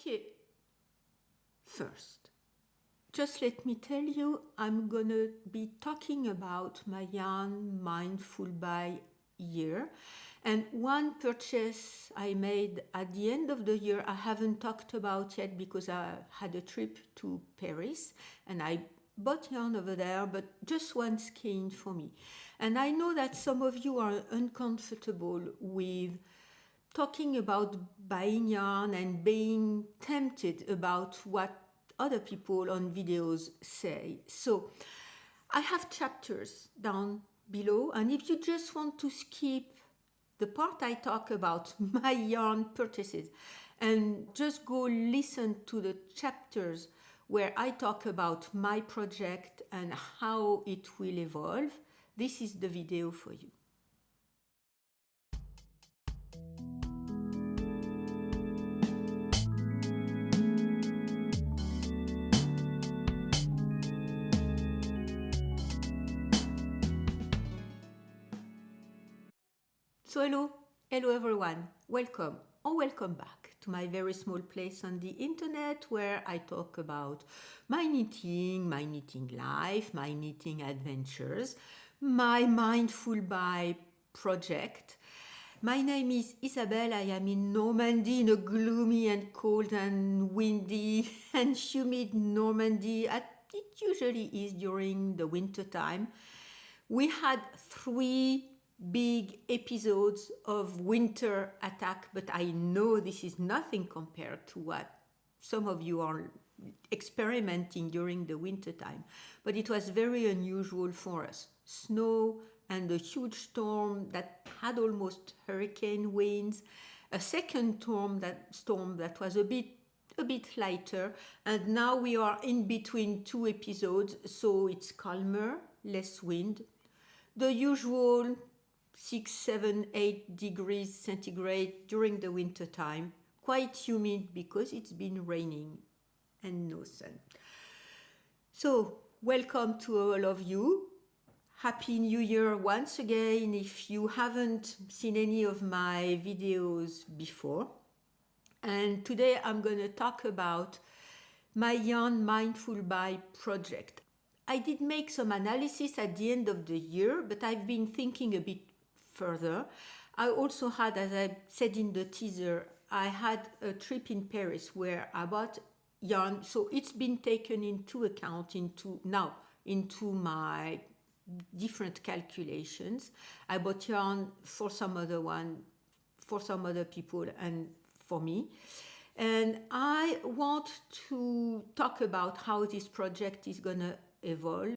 Okay, first, just let me tell you, I'm gonna be talking about my yarn mindful buy year, and one purchase I made at the end of the year I haven't talked about yet because I had a trip to Paris and I bought yarn over there, but just one skein for me. And I know that some of you are uncomfortable with talking about buying yarn and being tempted about what other people on videos say. So I have chapters down below, and if you just want to skip the part I talk about my yarn purchases and just go listen to the chapters where I talk about my project and how it will evolve, this is the video for you. So hello everyone, welcome or welcome back to my very small place on the internet where I talk about my knitting life, my knitting adventures, my mindful buy project. My name is Isabelle. I am in Normandy, in a gloomy and cold and windy and humid Normandy, as it usually is during the winter time. We had 3 big episodes of winter attack, but I know this is nothing compared to what some of you are experimenting during the winter time. But it was very unusual for us. Snow and a huge storm that had almost hurricane winds, a second storm that was a bit lighter, and now we are in between 2 episodes, so it's calmer, less wind. The usual 6, 7, 8 degrees centigrade during the winter time, quite humid because it's been raining and no sun. So welcome to all of you. Happy New Year once again if you haven't seen any of my videos before. And today I'm going to talk about my yarn mindful buy project. I did make some analysis at the end of the year, but I've been thinking a bit further. I also had, as I said in the teaser, I had a trip in Paris where I bought yarn, so it's been taken into account into my different calculations. I bought yarn for some other people and for me. And I want to talk about how this project is going to evolve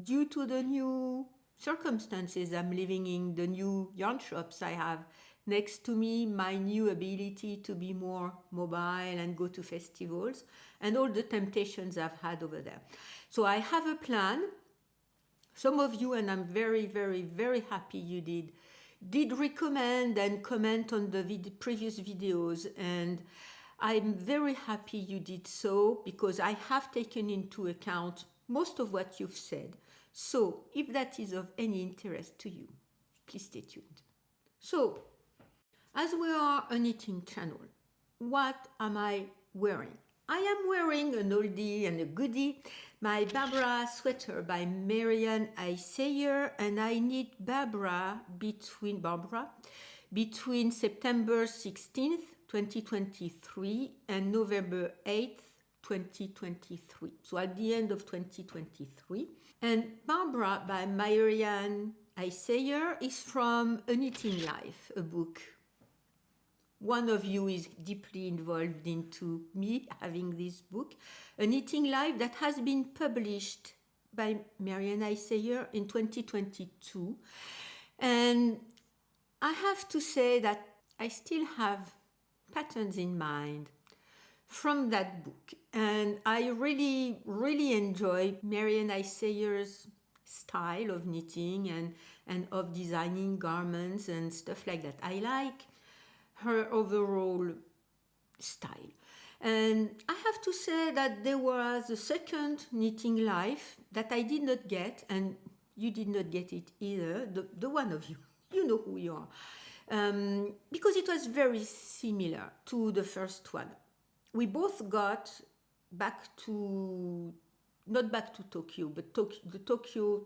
due to the new circumstances I'm living in, the new yarn shops I have next to me, my new ability to be more mobile and go to festivals, and all the temptations I've had over there. So I have a plan. Some of you, and I'm very, very, very happy you did recommend and comment on the previous videos, and I'm very happy you did so because I have taken into account most of what you've said. So if that is of any interest to you, please stay tuned. So, as we are a knitting channel, what am I wearing? I am wearing an oldie and a goodie, my Barbara sweater by Marianne Isayer, and I knit Barbara between September 16th, 2023 and November 8th, 2023. So at the end of 2023. And Barbara by Marianne Isayer is from A Knitting Life, a book. One of you is deeply involved into me having this book, A Knitting Life, that has been published by Marianne Isayer in 2022. And I have to say that I still have patterns in mind from that book. And I really, really enjoy Marianne Isayer's style of knitting and of designing garments and stuff like that. I like her overall style. And I have to say that there was a second Knitting Life that I did not get, and you did not get it either, the one of you. You know who you are. Because it was very similar to the first one. we both got back to, not back to Tokyo, but the Tokyo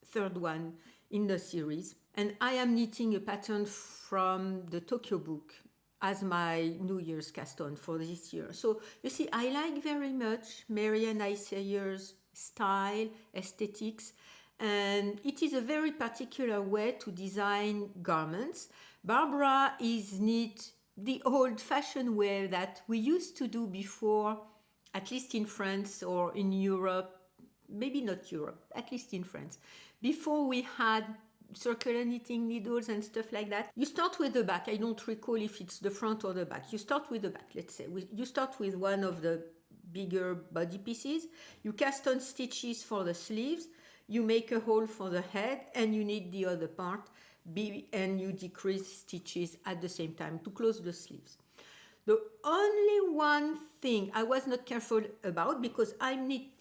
third one in the series. And I am knitting a pattern from the Tokyo book as my New Year's cast on for this year. So you see, I like very much Marianne Isayer's style, aesthetics, and it is a very particular way to design garments. Barbara is knit the old-fashioned way that we used to do before, at least in France or in Europe, maybe not Europe, at least in France. Before we had circular knitting needles and stuff like that. You start with the back. I don't recall if it's the front or the back. You start with the back, let's say. You start with one of the bigger body pieces. You cast on stitches for the sleeves. You make a hole for the head and you knit the other part, and you decrease stitches at the same time to close the sleeves. The only one thing I was not careful about, because I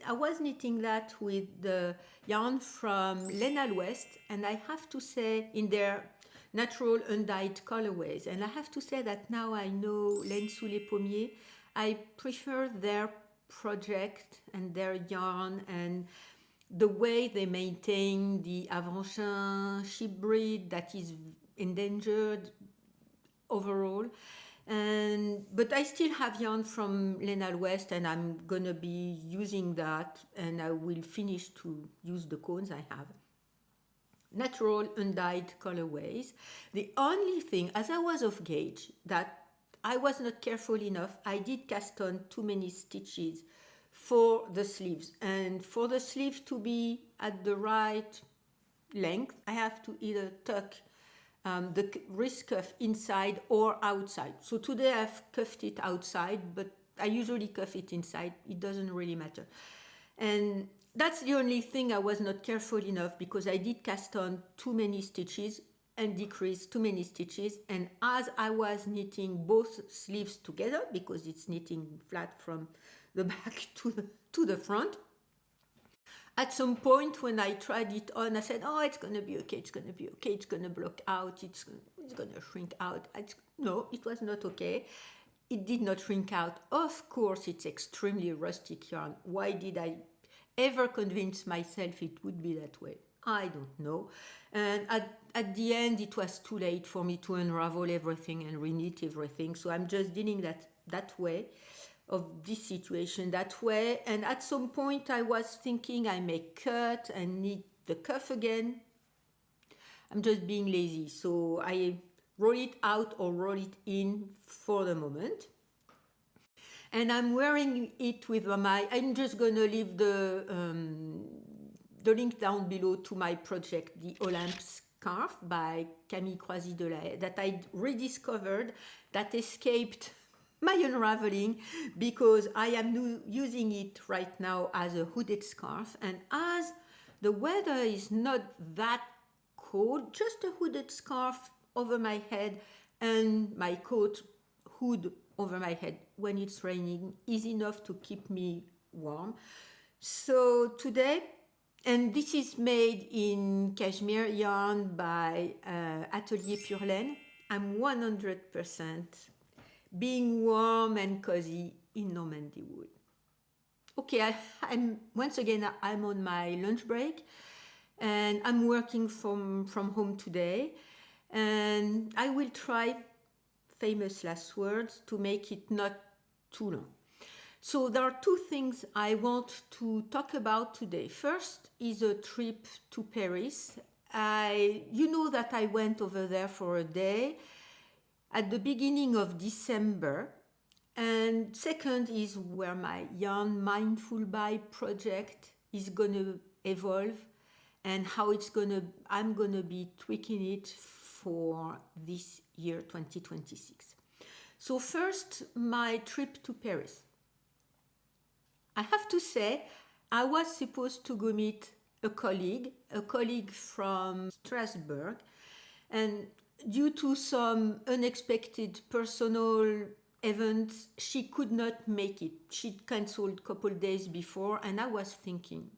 was knitting that with the yarn from Leeni West, and I have to say, in their natural undyed colorways, and I have to say that now I know Laine sous les pommiers, I prefer their project and their yarn and the way they maintain the Avanchin sheep breed that is endangered overall. But I still have yarn from Leeni West, and I'm gonna be using that, and I will finish to use the cones I have. Natural undyed colorways. The only thing, as I was off gauge, that I was not careful enough, I did cast on too many stitches for the sleeves, and for the sleeve to be at the right length, I have to either tuck the wrist cuff inside or outside. So today I've cuffed it outside, but I usually cuff it inside. It doesn't really matter. And that's the only thing I was not careful enough, because I did cast on too many stitches and decrease too many stitches. And as I was knitting both sleeves together, because it's knitting flat from the back to the front, at some point when I tried it on, I said, oh, it's going to be okay, it's going to be okay, it's going to block out, it's going to shrink out. No, it was not okay. It did not shrink out. Of course, it's extremely rustic yarn. Why did I ever convince myself it would be that way? I don't know. And at the end, it was too late for me to unravel everything and reknit everything. So I'm just dealing that way, of this situation that way. And at some point I was thinking I may cut and knit the cuff again. I'm just being lazy, so I roll it out or roll it in for the moment. And I'm wearing it with I'm just gonna leave the link down below to my project, the Olympe scarf by Camille Croisy-Delahaye, that I rediscovered, that escaped my unraveling, because I am using it right now as a hooded scarf. And as the weather is not that cold, just a hooded scarf over my head and my coat hood over my head when it's raining is enough to keep me warm. So today, and this is made in cashmere yarn by Atelier Pure Laine, I'm 100% being warm and cozy in Normandy wood. Okay, I'm once again, I'm on my lunch break, and I'm working from home today, and I will try, famous last words, to make it not too long. So there are two things I want to talk about today. First is a trip to Paris. You know that I went over there for a day at the beginning of December. And second is where my Yarn Mindful Buy project is going to evolve, and how I'm going to be tweaking it for this year 2026. So first, my trip to Paris. I have to say, I was supposed to go meet a colleague from Strasbourg, and due to some unexpected personal events, she could not make it. She'd cancelled a couple days before, and I was thinking,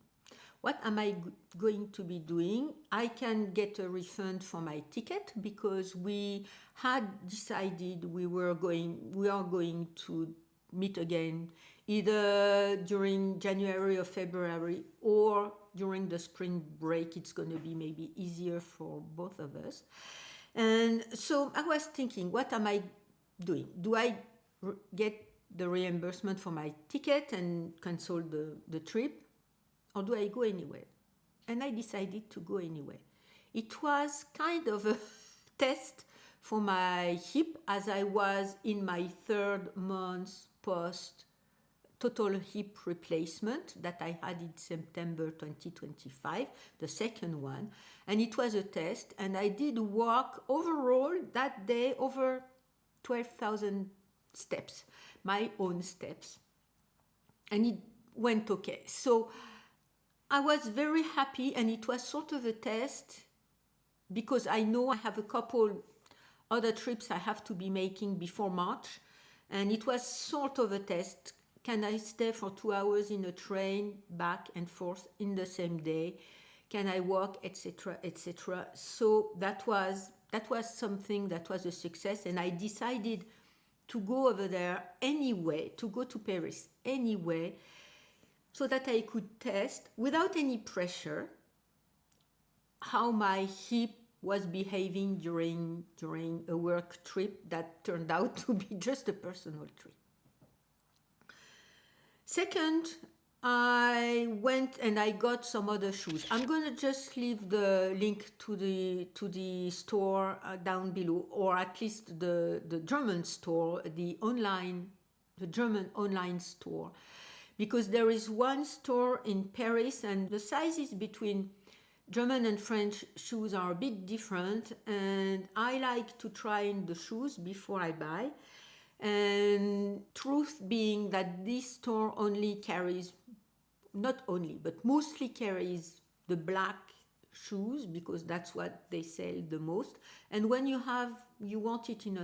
what am I going to be doing? I can get a refund for my ticket, because we had decided we are going to meet again either during January or February or during the spring break. It's going to be maybe easier for both of us. And so I was thinking, what am I doing? Do I get the reimbursement for my ticket and cancel the trip? Or do I go anyway? And I decided to go anyway. It was kind of a test for my hip, as I was in my 3rd month post total hip replacement that I had in September 2025, the second one. And it was a test, and I did walk overall that day over 12,000 steps, my own steps. And it went okay. So I was very happy, and it was sort of a test because I know I have a couple other trips I have to be making before March, and it was sort of a test. Can I stay for 2 hours in a train back and forth in the same day? Can I walk, etc., etc.? So that was something that was a success, and I decided to go over there anyway, to go to Paris anyway, so that I could test without any pressure how my hip was behaving during a work trip that turned out to be just a personal trip. Second, I went and I got some other shoes. I'm going to just leave the link to the store down below, or at least the German store, the German online store, because there is one store in Paris, and the sizes between German and French shoes are a bit different, and I like to try on the shoes before I buy. And truth being that this store only carries, not only, but mostly carries the black shoes, because that's what they sell the most. And when you want it in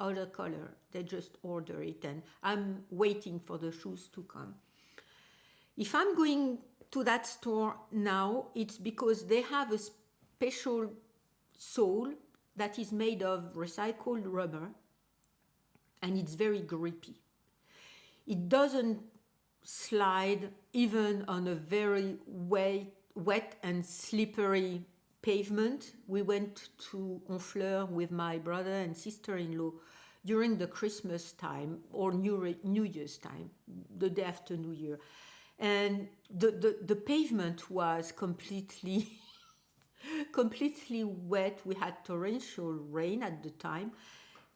other color, they just order it, and I'm waiting for the shoes to come. If I'm going to that store now, it's because they have a special sole that is made of recycled rubber, and it's very grippy. It doesn't slide even on a very wet and slippery pavement. We went to Honfleur with my brother and sister-in-law during the Christmas time or New Year's time, the day after New Year. And the pavement was completely wet. We had torrential rain at the time,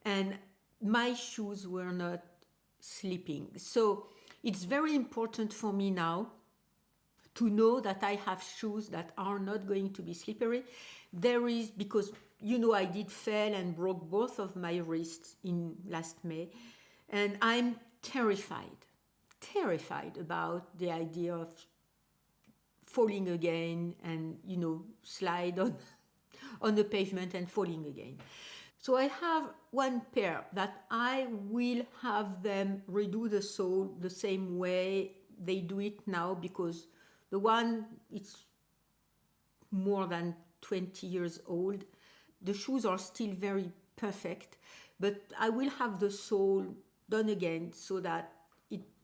and my shoes were not slipping. So it's very important for me now to know that I have shoes that are not going to be slippery. Because I did fail and broke both of my wrists in last May, and I'm terrified about the idea of falling again and slide on the pavement and falling again. So I have one pair that I will have them redo the sole the same way they do it now, because the one, it's more than 20 years old. The shoes are still very perfect, but I will have the sole done again so that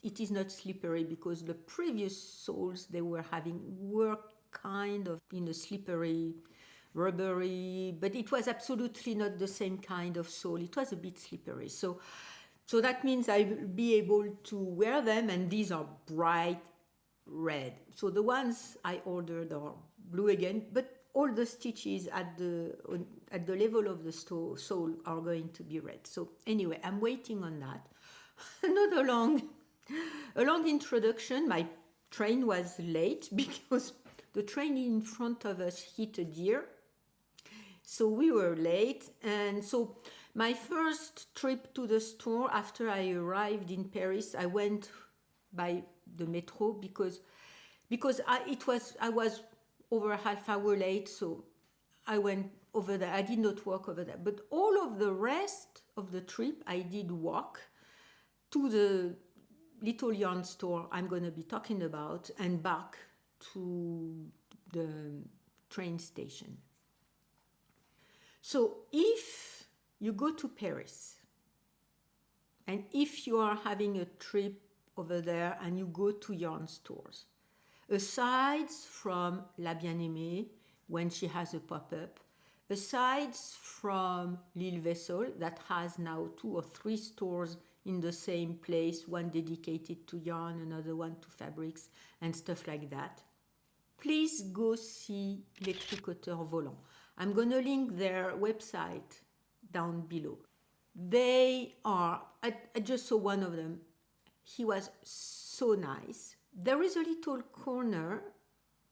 it is not slippery, because the previous soles they were having were kind of in a slippery, rubbery, but it was absolutely not the same kind of sole. It was a bit slippery. So that means I will be able to wear them, and these are bright red. So the ones I ordered are blue again, but all the stitches at the level of the sole are going to be red. So anyway, I'm waiting on that. Not a long introduction. My train was late because the train in front of us hit a deer. So we were late. And so my first trip to the store after I arrived in Paris, I went by the metro because I was over a half hour late, so I went over there. I did not walk over there. But all of the rest of the trip I did walk to the little yarn store I'm going to be talking about and back to the train station. So if you go to Paris And if you are having a trip over there and you go to yarn stores, aside from La Bien-Aimée, when she has a pop-up, aside from L'Île Vessel, that has now 2 or 3 stores in the same place, one dedicated to yarn, another one to fabrics and stuff like that, please go see Les Tricoteurs Volants. I'm going to link their website down below. They are, I just saw one of them. He was so nice. There is a little corner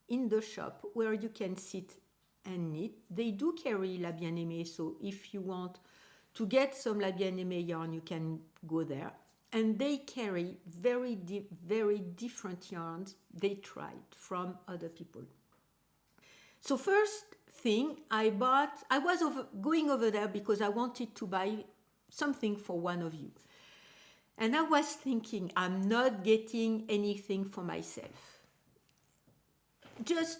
in the shop where you can sit and knit. They do carry La Bien-Aimée, so if you want to get some La Bien-Aimée yarn, you can go there. And they carry very different yarns they tried from other people. So first thing I was going over there because I wanted to buy something for one of you. And I was thinking, I'm not getting anything for myself. Just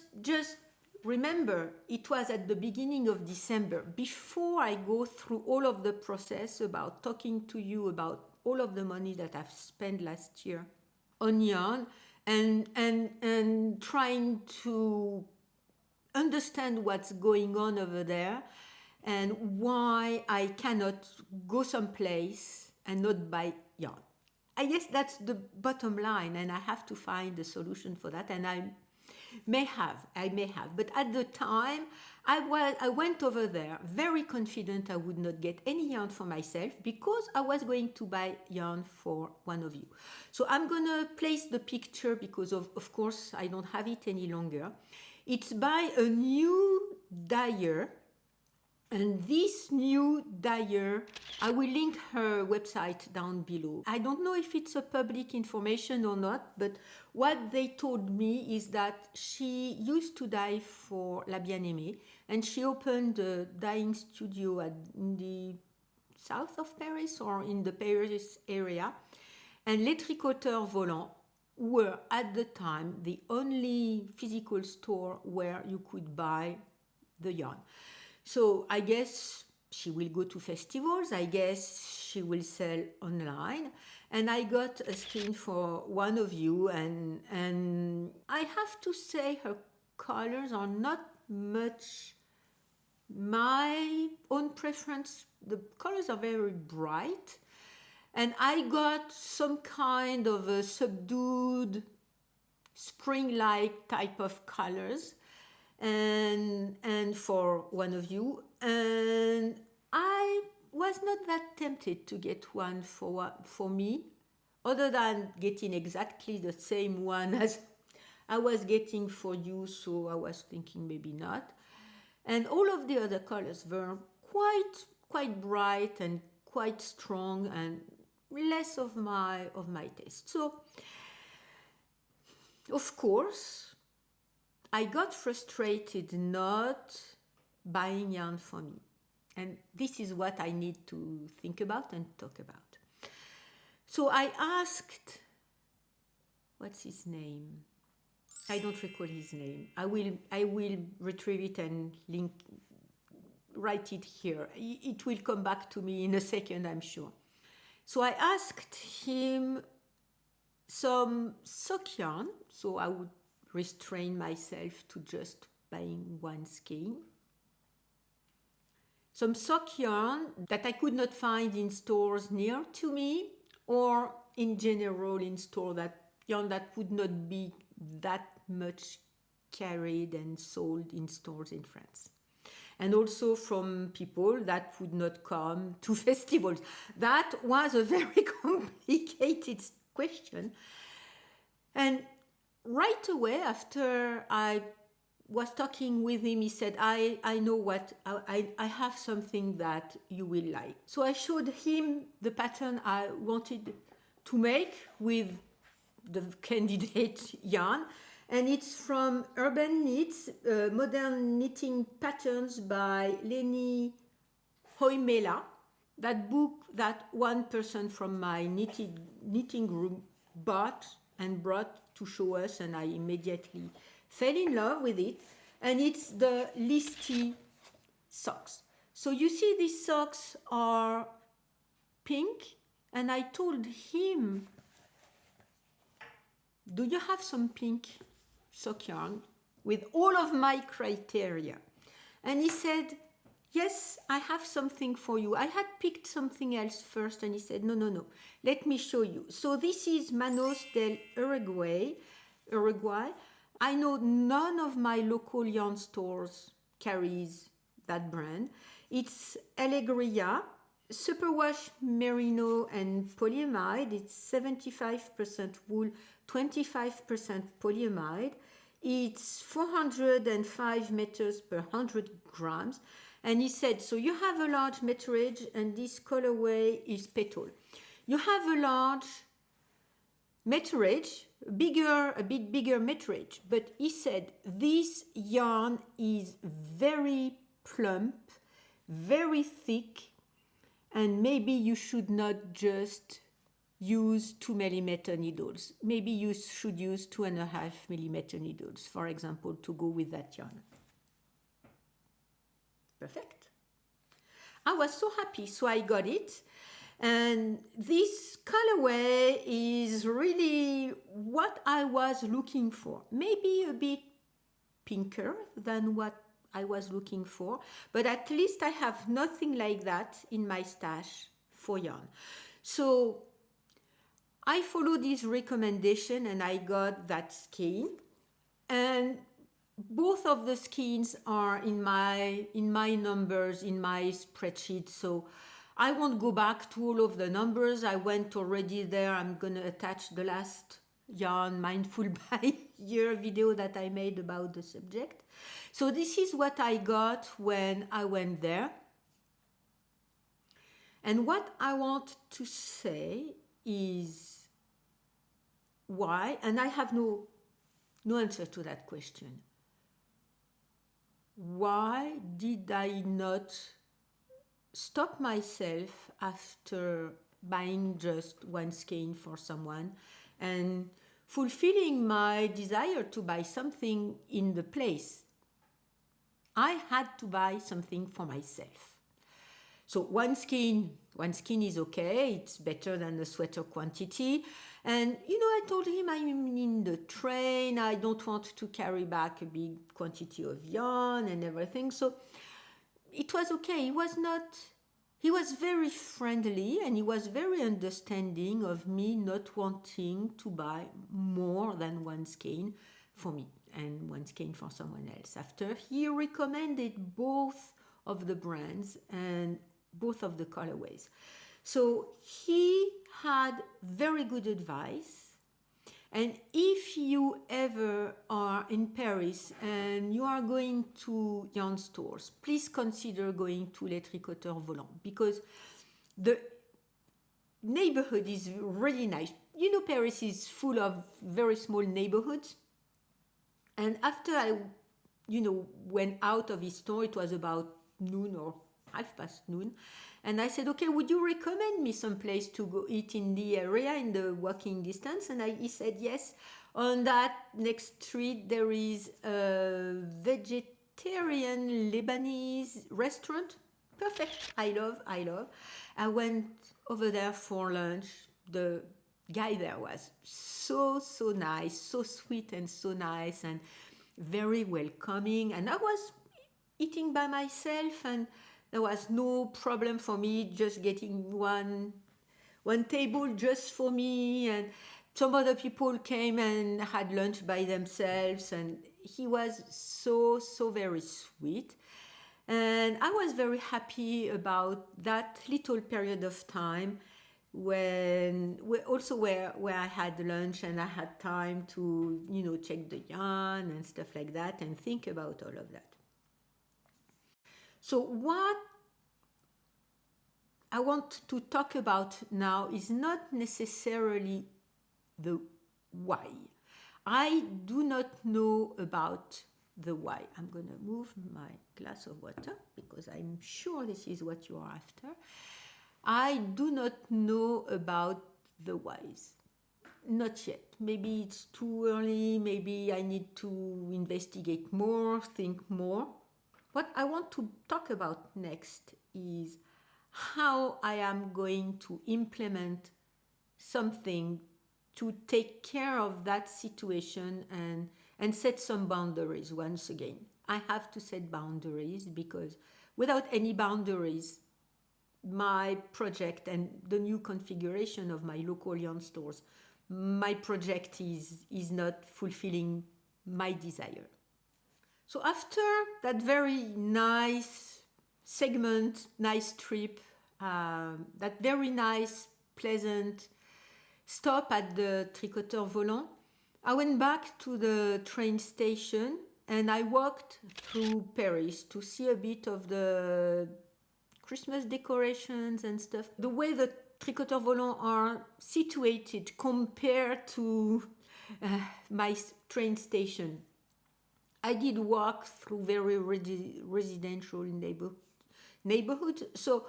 remember, it was at the beginning of December, before I go through all of the process about talking to you about all of the money that I've spent last year on yarn and trying to understand what's going on over there and why I cannot go someplace and not buy yarn. I guess that's the bottom line, and I have to find a solution for that, and I may have, but at the time I went over there very confident I would not get any yarn for myself because I was going to buy yarn for one of you. So I'm gonna place the picture because of course I don't have it any longer. It's by a new dyer, and this new dyer, I will link her website down below. I don't know if it's a public information or not, but what they told me is that she used to dye for La Bien-Aimée, and she opened a dyeing studio in the south of Paris or in the Paris area. And Les Tricoteurs Volants were at the time the only physical store where you could buy the yarn. So I guess she will go to festivals, I guess she will sell online, and I got a skein for one of you, and I have to say her colors are not much my own preference. The colors are very bright, and I got some kind of a subdued spring-like type of colors and for one of you, and I was not that tempted to get one for me, other than getting exactly the same one as I was getting for you, so I was thinking maybe not. And all of the other colors were quite bright and quite strong and less of my taste. So of course I got frustrated not buying yarn for me. And this is what I need to think about and talk about. So I asked, what's his name? I don't recall his name. I will retrieve it and write it here. It will come back to me in a second, I'm sure. So I asked him some sock yarn, so I would restrain myself to just buying one skein. Some sock yarn that I could not find in stores near to me, or in general in store, that yarn that would not be that much carried and sold in stores in France. And also from people that would not come to festivals. That was a very complicated question. And right away after I was talking with him, he said, I know what, I have something that you will like. So I showed him the pattern I wanted to make with the candidate yarn. And it's from Urban Knits, Modern Knitting Patterns by Leeni Hoimela. That book that one person from my knitting group bought and brought to show us, and I immediately fell in love with it. And it's the Listy socks. So you see these socks are pink and I told him, do you have some pink sock yarn with all of my criteria? And he said, yes, I have something for you. I had picked something else first, and he said, no, let me show you. So this is Manos del Uruguay. I know none of my local yarn stores carries that brand. It's Alegria, superwash merino and polyamide. It's 75% wool, 25% polyamide. It's 405 meters per 100 grams. And he said, so you have a large meterage, and this colorway is petal. You have a large meterage, a bit bigger meterage, but he said, this yarn is very plump, very thick, and maybe you should not just use 2mm needles. Maybe you should use 2.5mm needles, for example, to go with that yarn. Perfect. I was so happy, so I got it. And this colorway is really what I was looking for. Maybe a bit pinker than what I was looking for, but at least I have nothing like that in my stash for yarn. So I followed his recommendation and I got that skein, and both of the skeins are in my numbers in my spreadsheet, so I won't go back to all of the numbers. I went already there. I'm gonna attach the last yarn mindful by year video that I made about the subject. So this is what I got when I went there. And what I want to say is why, and I have no answer to that question. Why did I not stop myself after buying just one skein for someone and fulfilling my desire to buy something in the place? I had to buy something for myself. So one skein is okay. It's better than the sweater quantity. And, I told him I'm in the train. I don't want to carry back a big quantity of yarn and everything. So it was okay. He was very friendly, and he was very understanding of me not wanting to buy more than one skein for me and one skein for someone else. After he recommended both of the brands and both of the colorways. So he had very good advice. And if you ever are in Paris and you are going to yarn stores, please consider going to Les Tricoteurs Volants, because the neighborhood is really nice. Paris is full of very small neighborhoods. And after I, went out of his store, it was about noon or 12:30. And I said, okay, would you recommend me some place to go eat in the area, in the walking distance? And he said, yes. On that next street, there is a vegetarian Lebanese restaurant. Perfect. I love. I went over there for lunch. The guy there was so nice, so sweet and so nice and very welcoming. And I was eating by myself, and there was no problem for me just getting one table just for me, and some other people came and had lunch by themselves, and he was so very sweet. And I was very happy about that little period of time when where I had lunch and I had time to check the yarn and stuff like that and think about all of that. So what I want to talk about now is not necessarily the why. I do not know about the why. I'm going to move my glass of water because I'm sure this is what you are after. I do not know about the whys. Not yet. Maybe it's too early. Maybe I need to investigate more, think more. What I want to talk about next is how I am going to implement something to take care of that situation and set some boundaries. Once again, I have to set boundaries because without any boundaries, my project and the new configuration of my local yarn stores, my project is not fulfilling my desire. So after that very nice segment, nice trip, that very nice, pleasant stop at the Tricoteur Volant, I went back to the train station and I walked through Paris to see a bit of the Christmas decorations and stuff. The way the Tricoteur Volant are situated compared to my train station. I did walk through very residential neighborhood, so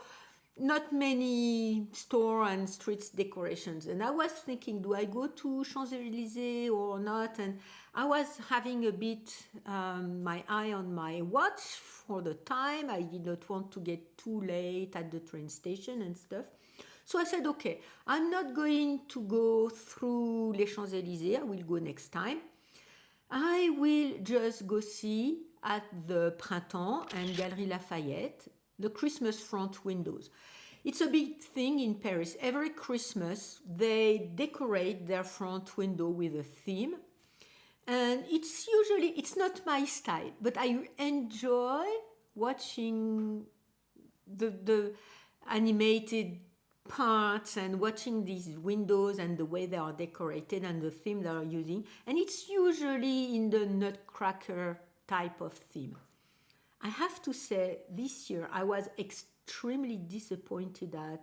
not many store and streets decorations. And I was thinking, do I go to Champs-Élysées or not? And I was having a bit my eye on my watch for the time. I did not want to get too late at the train station and stuff. So I said, okay, I'm not going to go through les Champs-Élysées. I will go next time. I will just go see at the Printemps and Galeries Lafayette the Christmas front windows. It's a big thing in Paris. Every Christmas they decorate their front window with a theme, and it's not my style, but I enjoy watching the animated parts and watching these windows and the way they are decorated and the theme they are using, and it's usually in the Nutcracker type of theme. I have to say, this year I was extremely disappointed at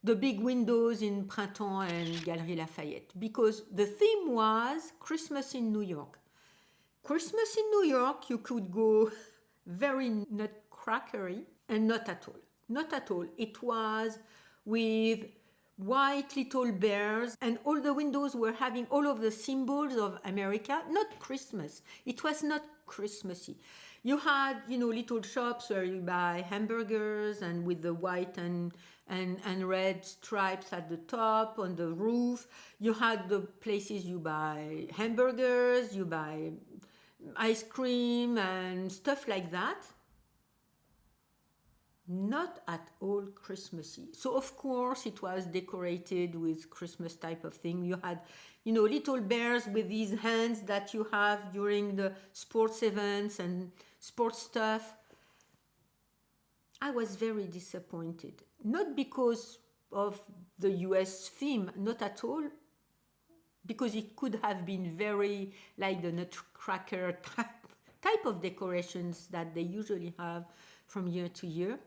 the big windows in Printemps and Galeries Lafayette because the theme was Christmas in New York. Christmas in New York, you could go very nutcrackery, and not at all. Not at all. It was with white little bears, and all the windows were having all of the symbols of America. Not Christmas. It was not Christmassy. You had, little shops where you buy hamburgers and with the white and red stripes at the top on the roof. You had the places you buy hamburgers, you buy ice cream and stuff like that. Not at all Christmassy. So of course it was decorated with Christmas type of thing. You had, little bears with these hands that you have during the sports events and sports stuff. I was very disappointed. Not because of the US theme, not at all, because it could have been very like the Nutcracker type of decorations that they usually have from year to year.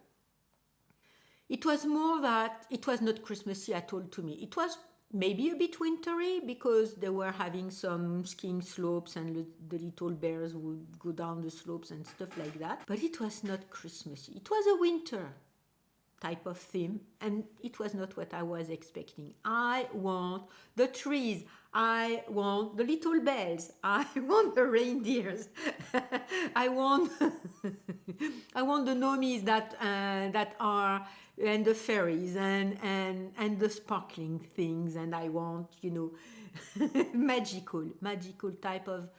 It was more that it was not Christmassy at all to me. It was maybe a bit wintry because they were having some skiing slopes and the little bears would go down the slopes and stuff like that. But it was not Christmassy. It was a winter type of theme, and it was not what I was expecting. I want the trees. I want the little bells. I want the reindeers. I want the gnomies that are, and the fairies and the sparkling things, and I want magical type of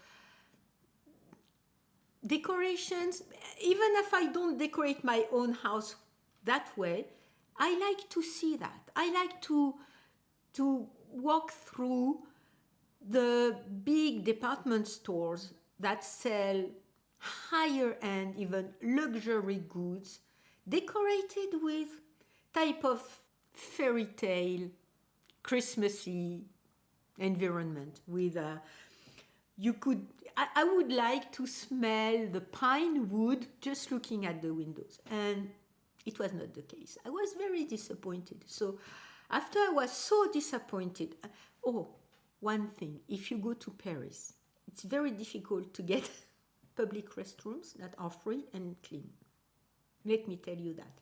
decorations. Even if I don't decorate my own house that way, I like to see that. I like to walk through the big department stores that sell higher end, even luxury goods, decorated with type of fairy tale, Christmassy environment. With I would like to smell the pine wood just looking at the windows, and it was not the case. I was very disappointed. So after I was so disappointed, one thing, if you go to Paris, it's very difficult to get public restrooms that are free and clean. Let me tell you that.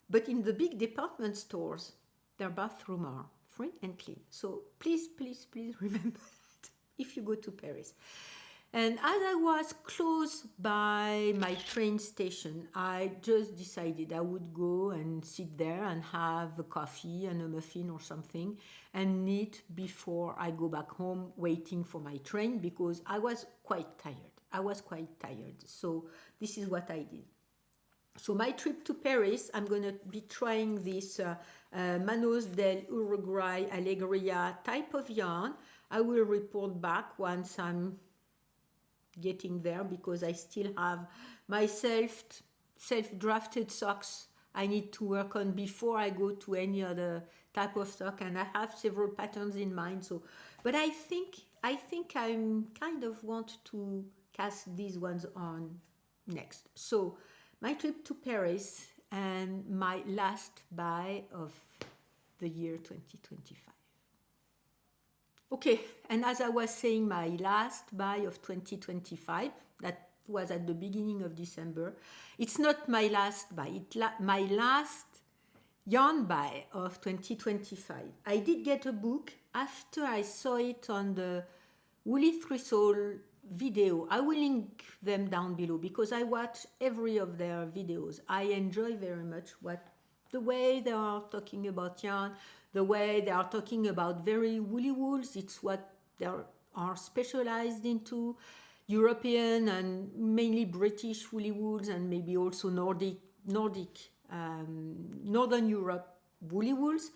But in the big department stores, their bathrooms are free and clean. So please remember that if you go to Paris. And as I was close by my train station, I just decided I would go and sit there and have a coffee and a muffin or something and knit before I go back home waiting for my train, because I was quite tired. So this is what I did. So my trip to Paris, I'm going to be trying this Manos del Uruguay Alegria type of yarn. I will report back once I'm getting there, because I still have my self-drafted socks I need to work on before I go to any other type of sock, and I have several patterns in mind. So, but I think I'm kind of want to cast these ones on next. So my trip to Paris and my last buy of the year 2025. Okay, and as I was saying, my last buy of 2025, that was at the beginning of December. It's not my last buy, my last yarn buy of 2025. I did get a book after I saw it on the Woolly Thistle video. I will link them down below because I watch every of their videos. I enjoy very much the way they are talking about yarn, the way they are talking about very woolly wools. It's what they are specialized into, European and mainly British woolly wools, and maybe also Nordic, Northern Europe woolly wools.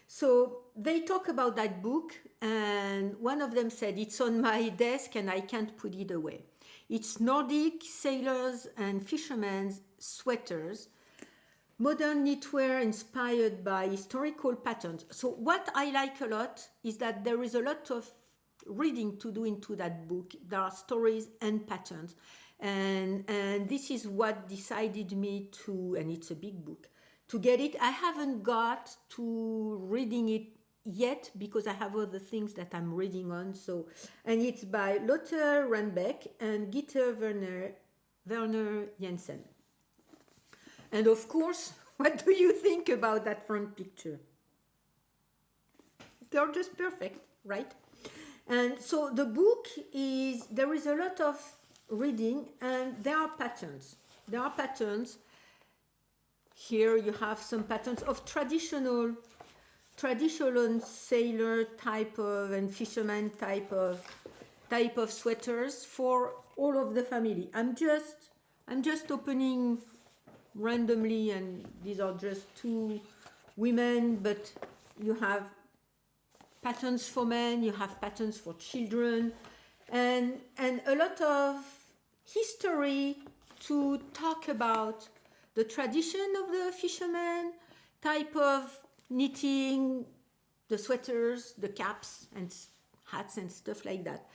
So they talk about that book, and one of them said, it's on my desk and I can't put it away. It's Nordic sailors and fishermen's sweaters, modern knitwear inspired by historical patterns. So what I like a lot is that there is a lot of reading to do into that book. There are stories and patterns. And this is what decided me to, and it's a big book, to get it. I haven't got to reading it yet because I have other things that I'm reading on. So, and it's by Lotte, Rahbek, and Gitte, Verner, Jensen. And of course, what do you think about that front picture? They're just perfect, right? And so the book there is a lot of reading, and there are patterns. Here you have some patterns of traditional sailor type of and fisherman type of sweaters for all of the family. I'm just opening randomly, and these are just two women, but you have patterns for men, you have patterns for children, and a lot of history to talk about the tradition of the fisherman type of knitting, the sweaters, the caps and hats and stuff like that.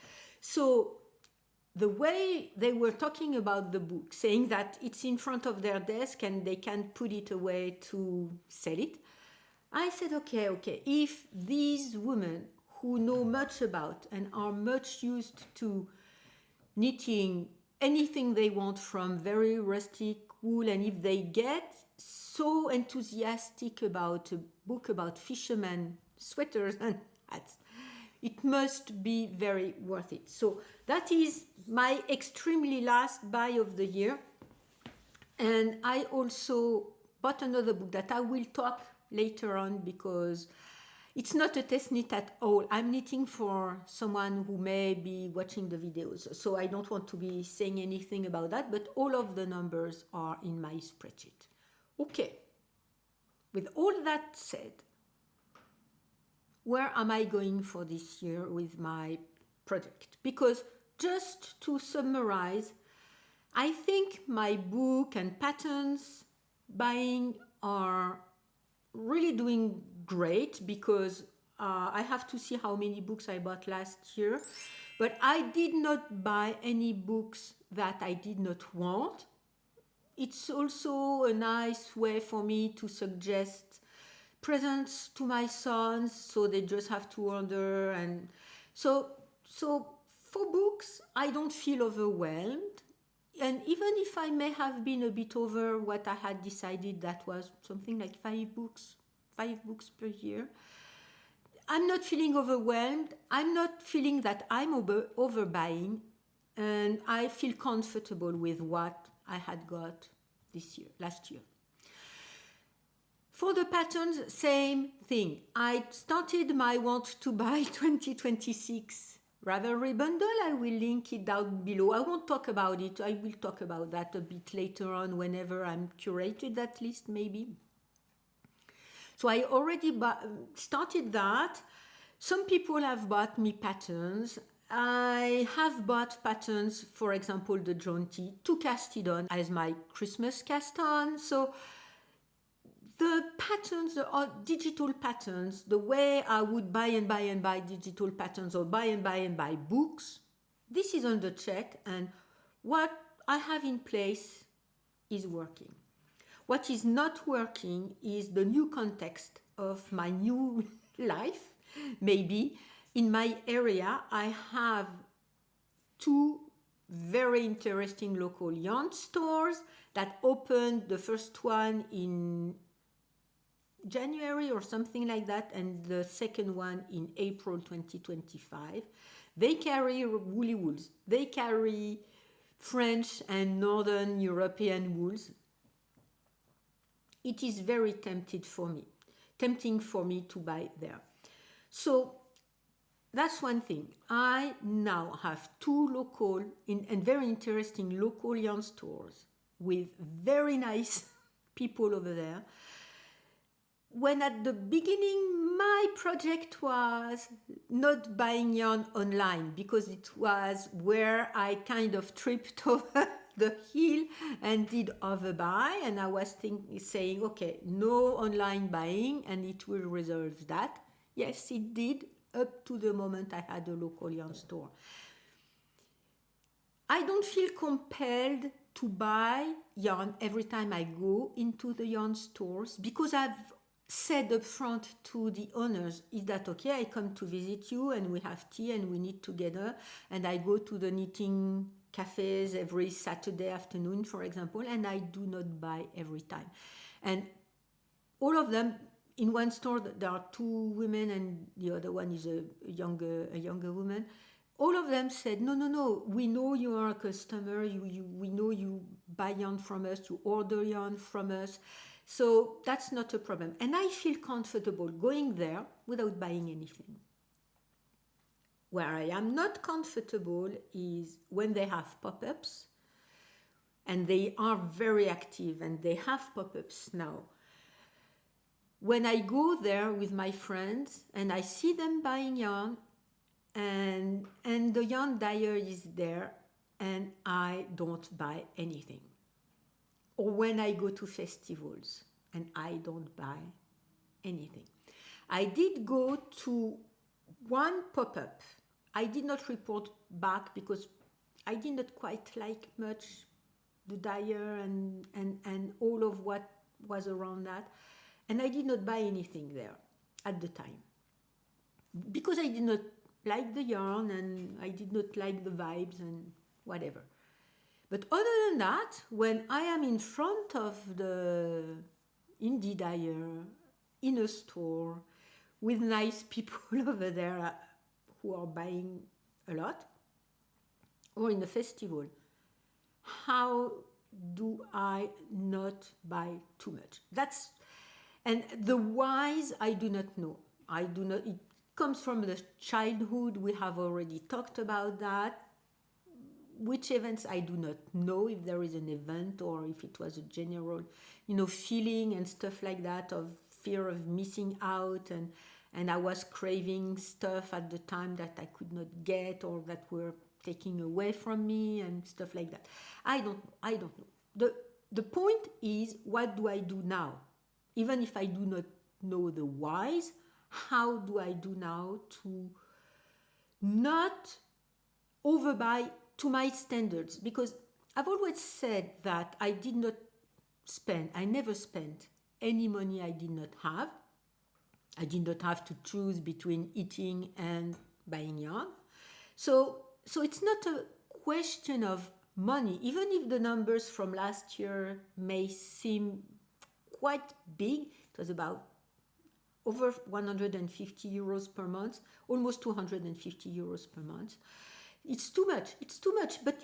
So the way they were talking about the book, saying that it's in front of their desk and they can put it away to sell it, I said, okay, if these women who know much about and are much used to knitting anything they want from very rustic wool, and if they get so enthusiastic about a book about fishermen sweaters and hats, it must be very worth it. So that is my extremely last buy of the year. And I also bought another book that I will talk later on, because it's not a test knit at all. I'm knitting for someone who may be watching the videos, so I don't want to be saying anything about that, but all of the numbers are in my spreadsheet. Okay, with all that said, where am I going for this year with my project? Because just to summarize, I think my book and patterns buying are really doing great, because I have to see how many books I bought last year, but I did not buy any books that I did not want. It's also a nice way for me to suggest presents to my sons, so they just have to order. And so for books, I don't feel overwhelmed. And even if I may have been a bit over what I had decided, that was something like 5 books per year, I'm not feeling overwhelmed. I'm not feeling that I'm overbuying. and I feel comfortable with what I had got last year. For the patterns, same thing. I started my want to buy 2026 Ravelry bundle. I will link it down below. I won't talk about it. I will talk about that a bit later on whenever I'm curated that list maybe. So I already started that. Some people have bought me patterns. I have bought patterns, for example, the jaunty, to cast it on as my Christmas cast on. So the patterns are digital patterns, the way I would buy and buy digital patterns or buy and buy books. This is under check, and what I have in place is working. What is not working is the new context of my new life. Maybe in my area, I have two very interesting local yarn stores that opened, the first one in January or something like that, and the second one in April 2025. They carry woolly wools. They carry French and Northern European wools. It is very tempting for me to buy there. So that's one thing. I now have two local and very interesting local yarn stores with very nice people over there. When at the beginning my project was not buying yarn online, because it was where I kind of tripped over the hill and did overbuy, and I was saying, okay, no online buying and it will resolve that. Yes, it did, up to the moment I had a local yarn store. I don't feel compelled to buy yarn every time I go into the yarn stores, because I've said up front to the owners, is that okay? I come to visit you and we have tea and we knit together, and I go to the knitting cafes every Saturday afternoon, for example, and I do not buy every time. And all of them, in one store there are two women and the other one is a younger woman. All of them said, no, we know you are a customer, we know you buy yarn from us, you order yarn from us, so that's not a problem. And I feel comfortable going there without buying anything. Where I am not comfortable is when they have pop-ups, and they are very active and they have pop-ups now. When I go there with my friends and I see them buying yarn, and the yarn dyer is there, and I don't buy anything. Or when I go to festivals and I don't buy anything. I did go to one pop-up. I did not report back because I did not quite like much the dyer and all of what was around that. And I did not buy anything there at the time, because I did not like the yarn and I did not like the vibes and whatever. But other than that, when I am in front of the indie dyer in a store with nice people over there who are buying a lot, or in a festival, how do I not buy too much? And the whys I do not know. It comes from the childhood. We have already talked about that. Which events I do not know, if there is an event or if it was a general, feeling and stuff like that, of fear of missing out, and I was craving stuff at the time that I could not get or that were taking away from me and stuff like that. I don't know. The point is, what do I do now? Even if I do not know the whys, how do I do now to not overbuy to my standards? Because I've always said that I never spent any money I did not have. I did not have to choose between eating and buying yarn. So it's not a question of money, even if the numbers from last year may seem quite big. It was about over 150 euros per month, almost 250 euros per month. It's too much. It's too much, but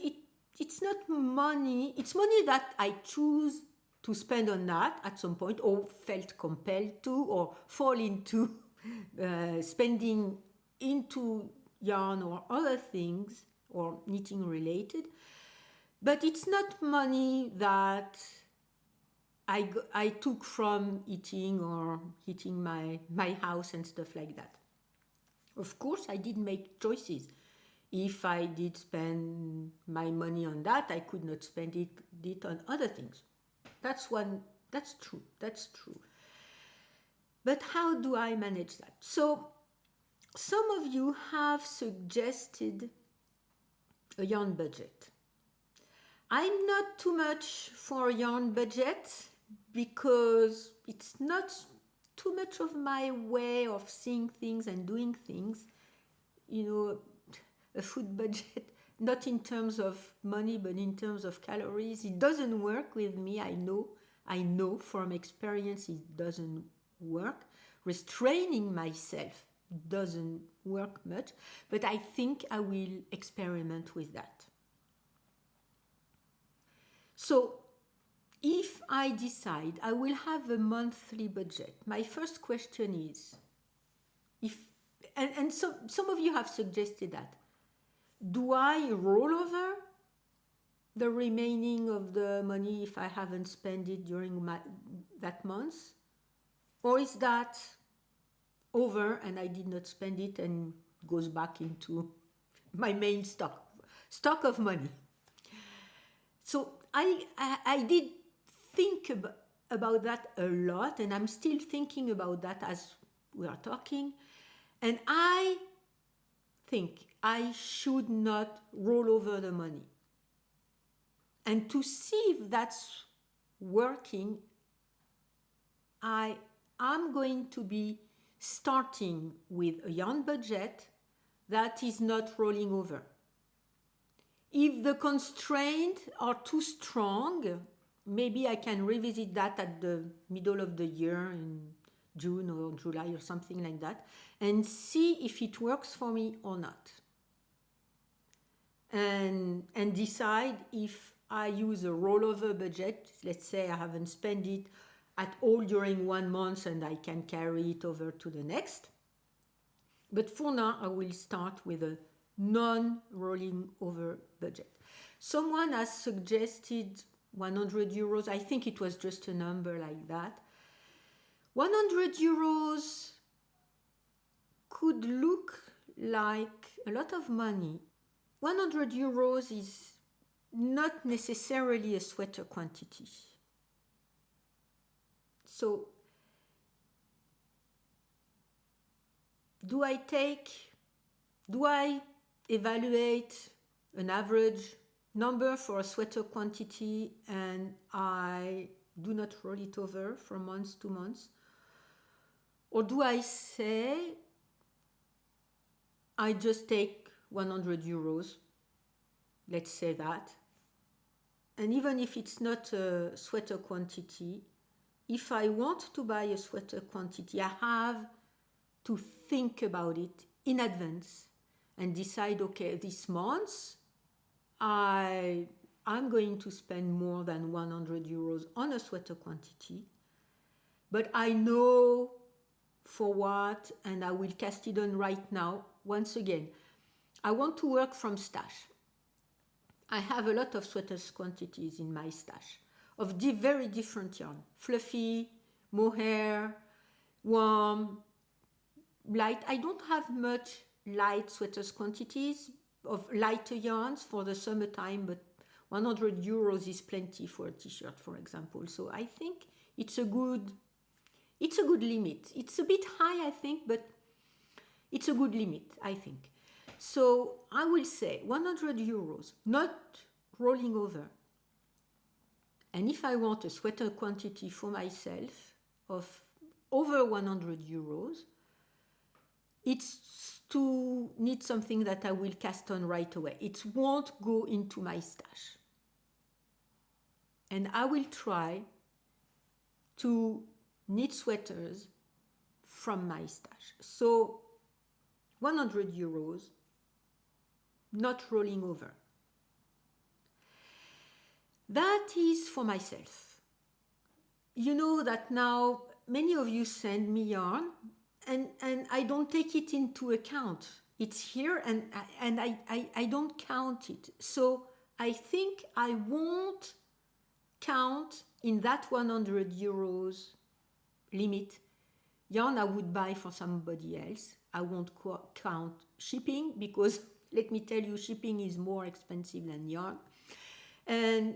it's not money. It's money that I choose to spend on that at some point, or felt compelled to, or fall into spending into yarn or other things or knitting related. But it's not money that I took from eating or heating my house and stuff like that. Of course, I did make choices. If I did spend my money on that, I could not spend it on other things. That's true. That's true. But how do I manage that? So, some of you have suggested a yarn budget. I'm not too much for a yarn budget because it's not too much of my way of seeing things and doing things. You know, a food budget, not in terms of money, but in terms of calories. It doesn't work with me. I know from experience it doesn't work. Restraining myself doesn't work much, but I think I will experiment with that. So, if I decide I will have a monthly budget, my first question is, and some of you have suggested that, do I roll over the remaining of the money if I haven't spent it during that month? Or is that over and I did not spend it and goes back into my main stock of money? So I did think about that a lot, and I'm still thinking about that as we are talking. And I think I should not roll over the money. And to see if that's working, I am going to be starting with a yarn budget that is not rolling over. If the constraints are too strong, maybe I can revisit that at the middle of the year in June or July or something like that, and see if it works for me or not. And decide if I use a rollover budget. Let's say I haven't spent it at all during 1 month and I can carry it over to the next. But for now, I will start with a non-rolling over budget. Someone has suggested 100 euros. I think it was just a number like that. 100 euros could look like a lot of money. 100 euros is not necessarily a sweater quantity. So, do I evaluate an average number for a sweater quantity and I do not roll it over from month to month? Or do I say I just take 100 euros, let's say that, and even if it's not a sweater quantity, if I want to buy a sweater quantity, I have to think about it in advance and decide, okay, this month I'm going to spend more than 100 euros on a sweater quantity, but I know for what, and I will cast it on right now. Once again, I want to work from stash. I have a lot of sweaters quantities in my stash of very different yarn. Fluffy, mohair, warm, light. I don't have much light sweaters quantities of lighter yarns for the summertime, but 100 euros is plenty for a t-shirt, for example. So I think it's a good limit. It's a bit high, I think, but it's a good limit, I think. So I will say 100 euros, not rolling over. And if I want a sweater quantity for myself of over 100 euros, it's to need something that I will cast on right away. It won't go into my stash. And I will try to knit sweaters from my stash. So 100 euros, not rolling over. That is for myself. You know that now many of you send me yarn, and I don't take it into account. It's here, and I don't count it. So I think I won't count in that 100 euros limit yarn I would buy for somebody else. I won't count shipping, because let me tell you, shipping is more expensive than yarn. And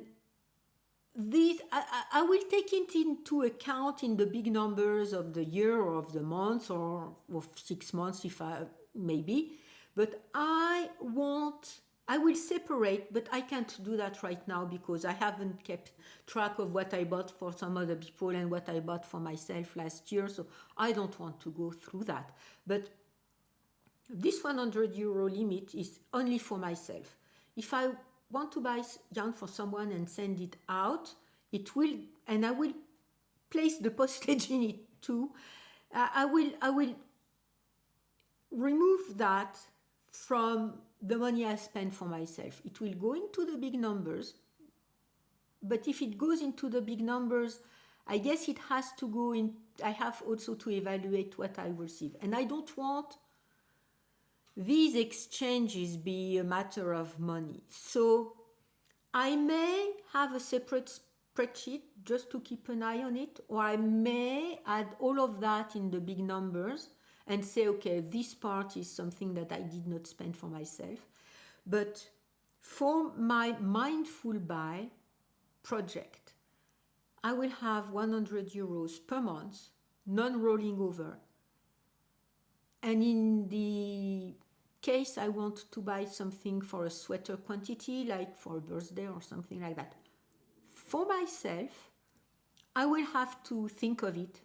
this, I will take it into account in the big numbers of the year or of the month or of 6 months, if I maybe. But I will separate, but I can't do that right now because I haven't kept track of what I bought for some other people and what I bought for myself last year. So I don't want to go through that. But this 100 euro limit is only for myself. If I want to buy yarn for someone and send it out, it will, and I will place the postage in it too. I will remove that from the money I spend for myself. It will go into the big numbers, but if it goes into the big numbers, I guess it has to go in. I have also to evaluate what I receive, and I don't want these exchanges be a matter of money. So I may have a separate spreadsheet just to keep an eye on it, or I may add all of that in the big numbers and say, okay, this part is something that I did not spend for myself. But for my mindful buy project, I will have 100 euros per month, non-rolling over. And in the case I want to buy something for a sweater quantity, like for a birthday or something like that, for myself, I will have to think of it.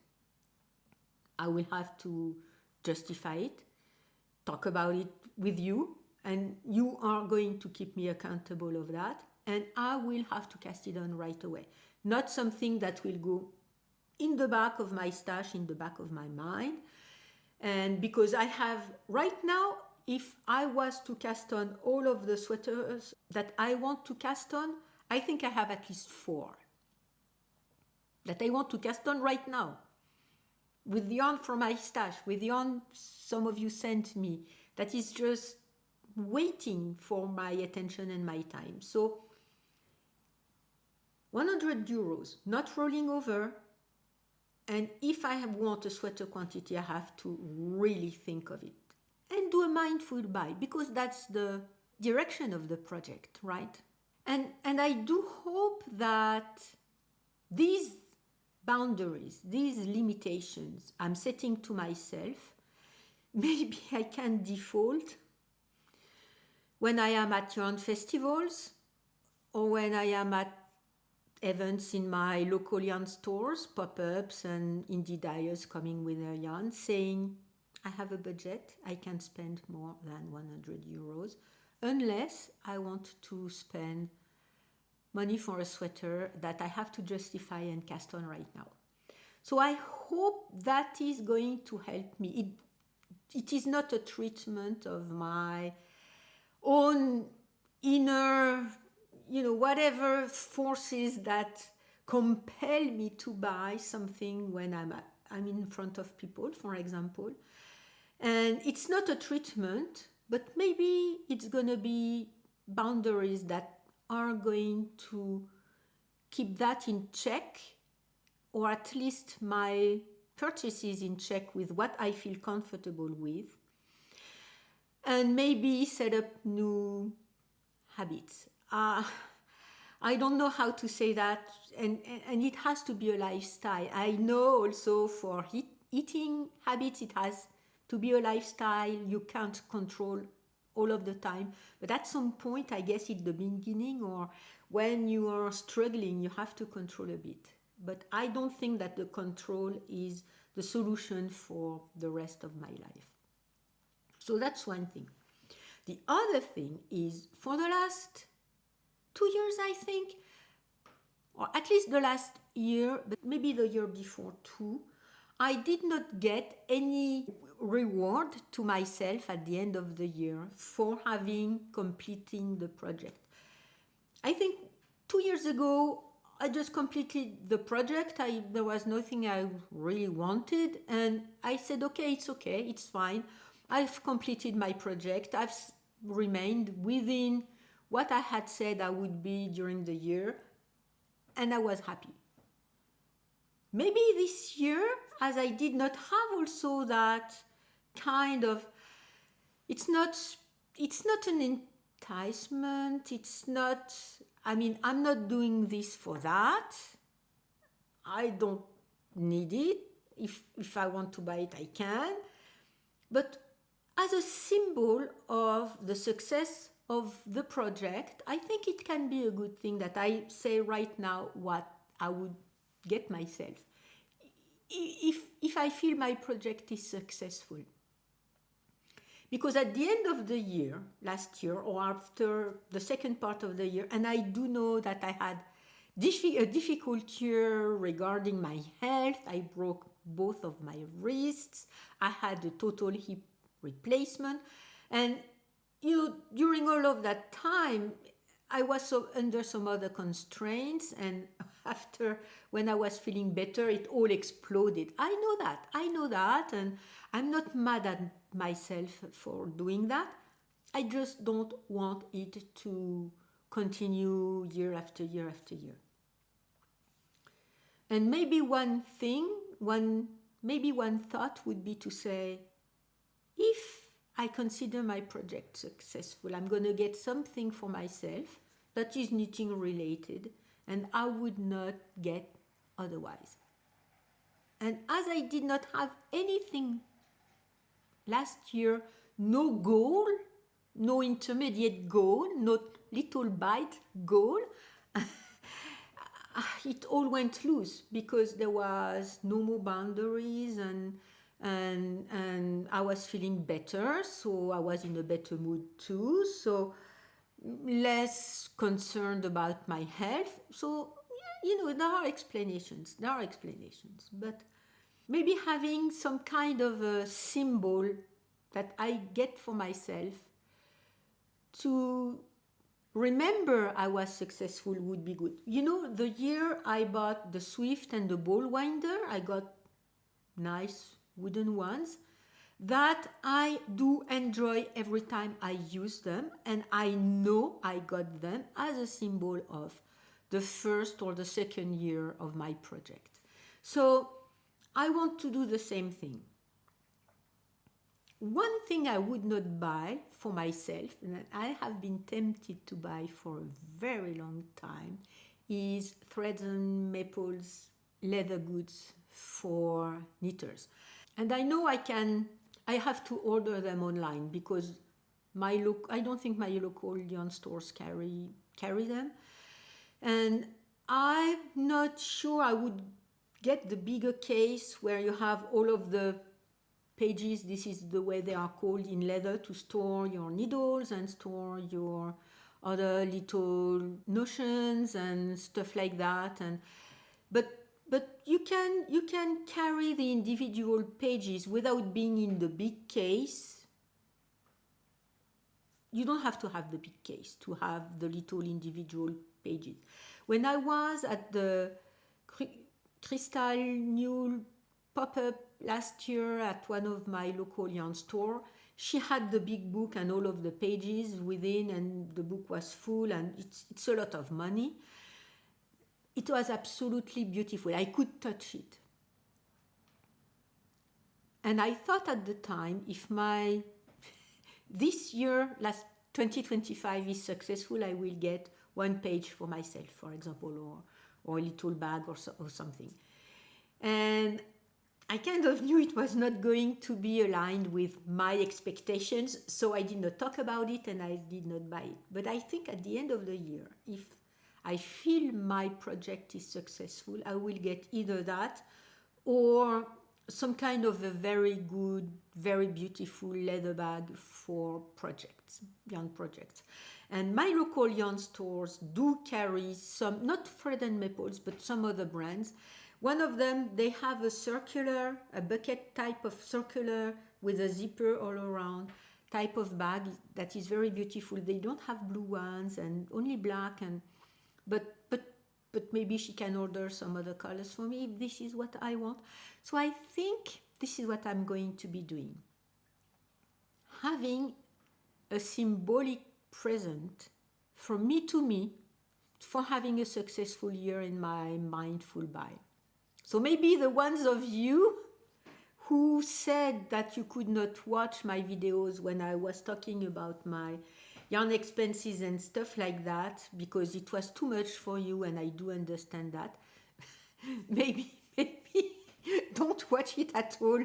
I will have to justify it, talk about it with you, and you are going to keep me accountable of that, and I will have to cast it on right away. Not something that will go in the back of my stash, in the back of my mind. And because I have right now, if I was to cast on all of the sweaters that I want to cast on, I think I have at least 4 that I want to cast on right now, with yarn from my stash, with yarn some of you sent me, that is just waiting for my attention and my time. So 100 euros, not rolling over. And if I want a sweater quantity, I have to really think of it and do a mindful buy, because that's the direction of the project, right? And I do hope that these boundaries, these limitations I'm setting to myself, maybe I can default when I am at yarn festivals or when I am at events in my local yarn stores, pop-ups and indie dyers coming with their yarn, saying, I have a budget, I can't spend more than 100 euros, unless I want to spend money for a sweater that I have to justify and cast on right now. So I hope that is going to help me. It is not a treatment of my own inner, whatever forces that compel me to buy something when I'm in front of people, for example. And it's not a treatment, but maybe it's going to be boundaries that are going to keep that in check, or at least my purchases in check with what I feel comfortable with, and maybe set up new habits. I don't know how to say that, and it has to be a lifestyle. I know also for eating habits, it has to be a lifestyle. You can't control all of the time, but at some point, I guess at the beginning or when you are struggling, you have to control a bit. But I don't think that the control is the solution for the rest of my life. So that's one thing. The other thing is, for the last 2 years, I think, or at least the last year, but maybe the year before too, I did not get any reward to myself at the end of the year for having completing the project. I think 2 years ago, I just completed the project. There was nothing I really wanted, and I said, okay, it's fine. I've completed my project. I've remained within what I had said I would be during the year, and I was happy. Maybe this year, as I did not have also that kind of, it's not an enticement, I'm not doing this for that. I don't need it. If I want to buy it, I can. But as a symbol of the success of the project, I think it can be a good thing that I say right now what I would get myself if I feel my project is successful. Because at the end of the year, last year, or after the second part of the year, and I do know that I had a difficult year regarding my health. I broke both of my wrists. I had a total hip replacement. And, during all of that time, I was under some other constraints, and after, when I was feeling better, it all exploded. I know that, and I'm not mad at myself for doing that. I just don't want it to continue year after year after year. And maybe one thought would be to say, if I consider my project successful, I'm going to get something for myself that is knitting related, and I would not get otherwise. And as I did not have anything last year, no goal, no intermediate goal, no little bite goal, it all went loose because there was no more boundaries, and I was feeling better, so I was in a better mood too, so less concerned about my health. So, there are explanations, but maybe having some kind of a symbol that I get for myself to remember I was successful would be good. The year I bought the Swift and the ball winder, I got nice wooden ones that I do enjoy every time I use them, and I know I got them as a symbol of the first or the second year of my project. So I want to do the same thing. One thing I would not buy for myself, and I have been tempted to buy for a very long time, is Threads and Maples leather goods for knitters. And I know I have to order them online because I don't think my local yarn stores carry them. And I'm not sure I would get the bigger case where you have all of the pages, this is the way they are called in leather, to store your needles and store your other little notions and stuff like that. But you can carry the individual pages without being in the big case. You don't have to have the big case to have the little individual pages. When I was at the Crystal New pop-up last year at one of my local yarn store, she had the big book and all of the pages within, and the book was full, and it's a lot of money. It was absolutely beautiful. I could touch it. And I thought at the time, if this year, last 2025 is successful, I will get one page for myself, for example, or a little bag or something. And I kind of knew it was not going to be aligned with my expectations, so I did not talk about it and I did not buy it. But I think at the end of the year, if I feel my project is successful, I will get either that or some kind of a very good, very beautiful leather bag for projects, yarn projects. And my local yarn stores do carry some, not Thread and Maples, but some other brands. One of them, they have a bucket type of circular with a zipper all around type of bag that is very beautiful. They don't have blue ones and only black, and but maybe she can order some other colors for me if this is what I want. So I think this is what I'm going to be doing. Having a symbolic present from me to me for having a successful year in my mindful buy. So maybe the ones of you who said that you could not watch my videos when I was talking about my yarn expenses and stuff like that because it was too much for you, and I do understand that. maybe don't watch it at all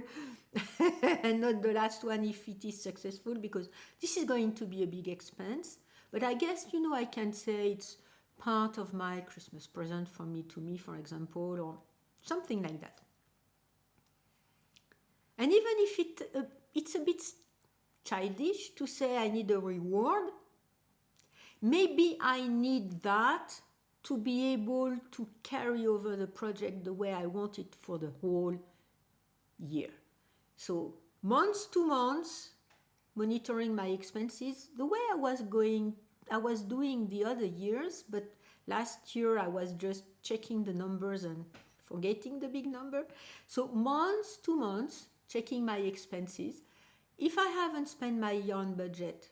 and not the last one if it is successful, because this is going to be a big expense. But I guess, I can say it's part of my Christmas present from me to me, for example, or something like that. And even if it's a bit childish to say I need a reward, maybe I need that to be able to carry over the project the way I want it for the whole year. So months to months, monitoring my expenses the way I was doing the other years, but last year I was just checking the numbers and forgetting the big number. So months to months, checking my expenses. If I haven't spent my yarn budget,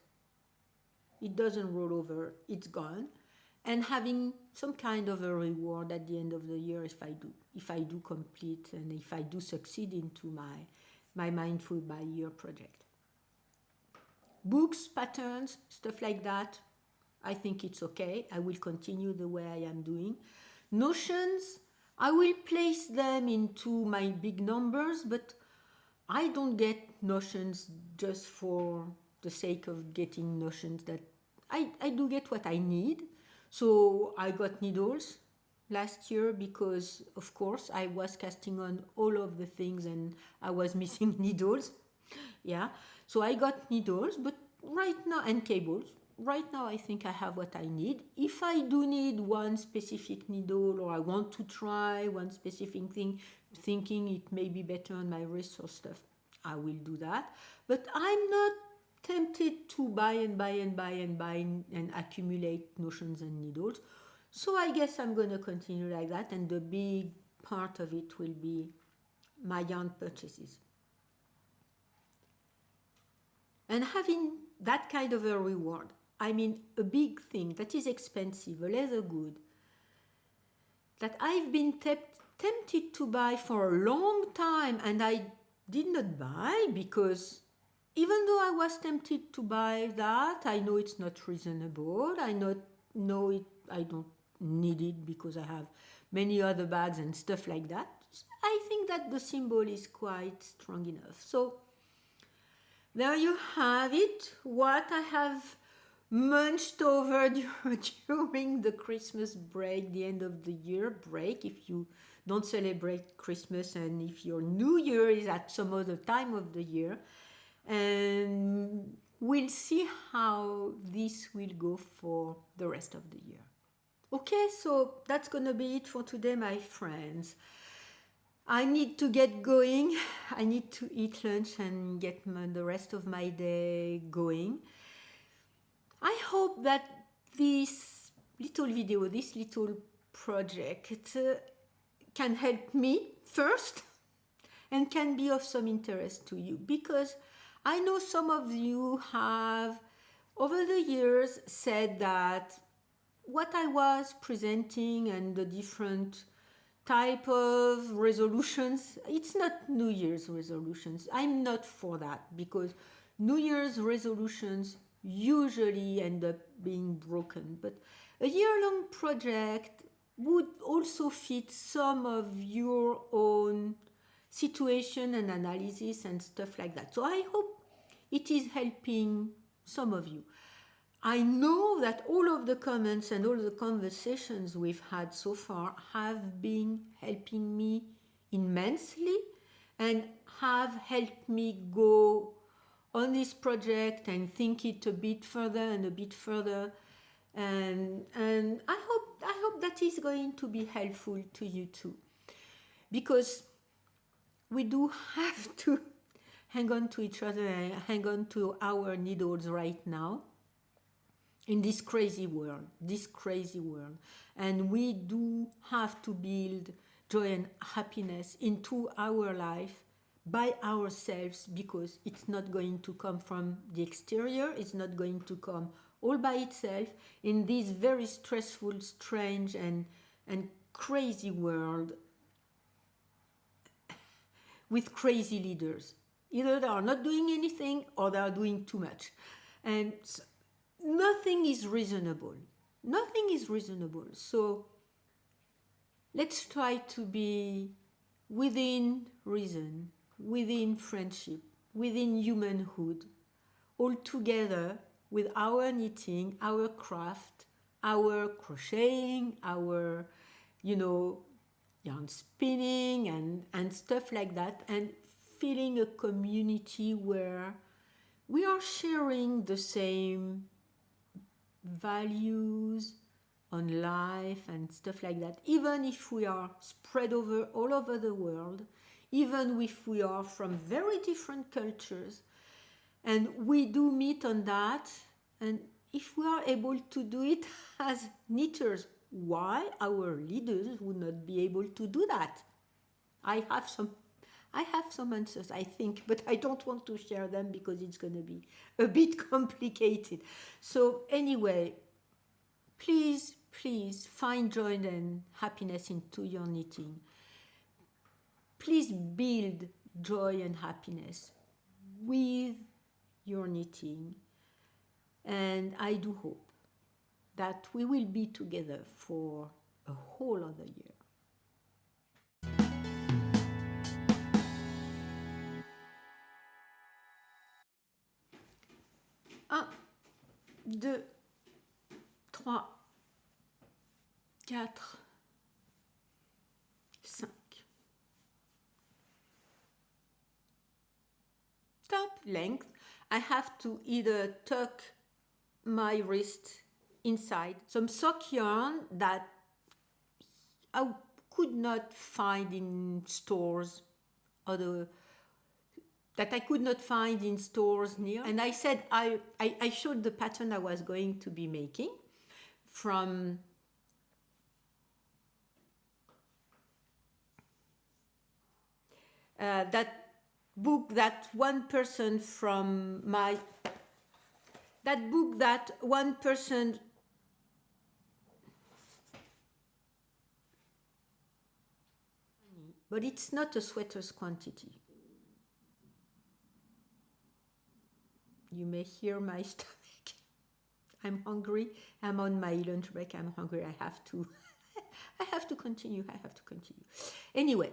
it doesn't roll over, it's gone. And having some kind of a reward at the end of the year if I do complete and if I do succeed into my mindful buy year project. Books, patterns, stuff like that, I think it's okay. I will continue the way I am doing. Notions, I will place them into my big numbers, but I don't get notions just for the sake of getting notions. That I do get what I need. So I got needles last year because, of course, I was casting on all of the things and I was missing needles. Yeah, so I got needles, but right now, and cables. Right now, I think I have what I need. If I do need one specific needle or I want to try one specific thing, thinking it may be better on my wrist or stuff, I will do that. But I'm not tempted to buy and accumulate notions and needles. So I guess I'm going to continue like that, and the big part of it will be my yarn purchases. And having that kind of a reward, I mean a big thing that is expensive, a leather good, that I've been tempted to buy for a long time and I did not buy because even though I was tempted to buy that, I know it's not reasonable. I don't need it because I have many other bags and stuff like that. I think that the symbol is quite strong enough. So there you have it, what I have munched over during the Christmas break, the end of the year break, if you don't celebrate Christmas and if your New Year is at some other time of the year. And we'll see how this will go for the rest of the year. Okay, so that's gonna be it for today, my friends. I need to get going. I need to eat lunch and get the rest of my day going. I hope that this little video, this little project can help me first and can be of some interest to you, because I know some of you have over the years said that what I was presenting and the different type of resolutions, it's not New Year's resolutions. I'm not for that, because New Year's resolutions usually end up being broken. But a year-long project would also fit some of your own situation and analysis and stuff like that. So I hope it is helping some of you. I know that all of the comments and all the conversations we've had so far have been helping me immensely and have helped me go on this project and think it a bit further and a bit further. And I hope that is going to be helpful to you too, because we do have to hang on to each other and hang on to our needles right now in this crazy world, and we do have to build joy and happiness into our life by ourselves, because it's not going to come from the exterior, it's not going to come all by itself in this very stressful, strange and crazy world with crazy leaders. Either they are not doing anything or they are doing too much, and nothing is reasonable. Nothing is reasonable. So let's try to be within reason, within friendship, within humanhood, all together with our knitting, our craft, our crocheting, our, yarn spinning and stuff like that, and feeling a community where we are sharing the same values on life and stuff like that, even if we are spread all over the world, even if we are from very different cultures, and we do meet on that. And if we are able to do it as knitters, why our leaders would not be able to do that? I have some answers, I think, but I don't want to share them because it's going to be a bit complicated. So anyway, please find joy and happiness into your knitting. Please build joy and happiness with your knitting. And I do hope that we will be together for a whole other year. 1, 2, 3, 4, 5. Top length, I have to either tuck my wrist inside some sock yarn that I could not find in stores, that I could not find in stores near. And I said, I showed the pattern I was going to be making from that book that one person from my, that book that one person, but it's not a sweater's quantity. You may hear my stomach. I'm hungry. I'm on my lunch break. I'm hungry. I have to continue. Anyway,